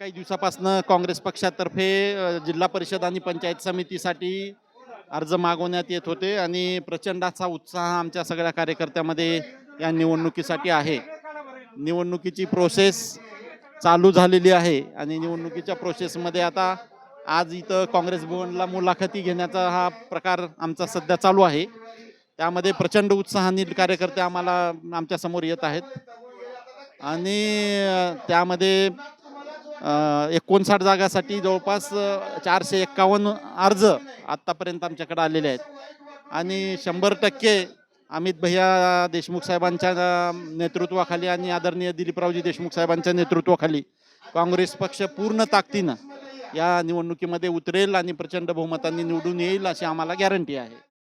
काही दिवसापासून काँग्रेस पक्षातर्फे जिल्हा परिषद आणि पंचायत समितीसाठी अर्ज मागवण्यात येत होते आणि प्रचंड असा उत्साह आमच्या सगळ्या कार्यकर्त्यामध्ये या निवडणुकीसाठी आहे. निवडणुकीची प्रोसेस चालू झालेली आहे आणि निवडणुकीच्या प्रोसेसमध्ये आता आज इथं काँग्रेस भवनला मुलाखती घेण्याचा हा प्रकार आमचा सध्या चालू आहे. त्यामध्ये प्रचंड उत्साहाने कार्यकर्ते आम्हाला आमच्या समोर येत आहेत आणि त्यामध्ये 59 जागासाठी जवळपास 451 अर्ज आत्तापर्यंत आमच्याकडे आलेले आहेत आणि 100% अमित भैया देशमुख साहेबांच्या नेतृत्वाखाली आणि आदरणीय दिलीपरावजी देशमुख साहेबांच्या नेतृत्वाखाली काँग्रेस पक्ष पूर्ण ताकदीनं या निवडणुकीमध्ये उतरेल आणि प्रचंड बहुमतांनी निवडून येईल अशी आम्हाला गॅरंटी आहे.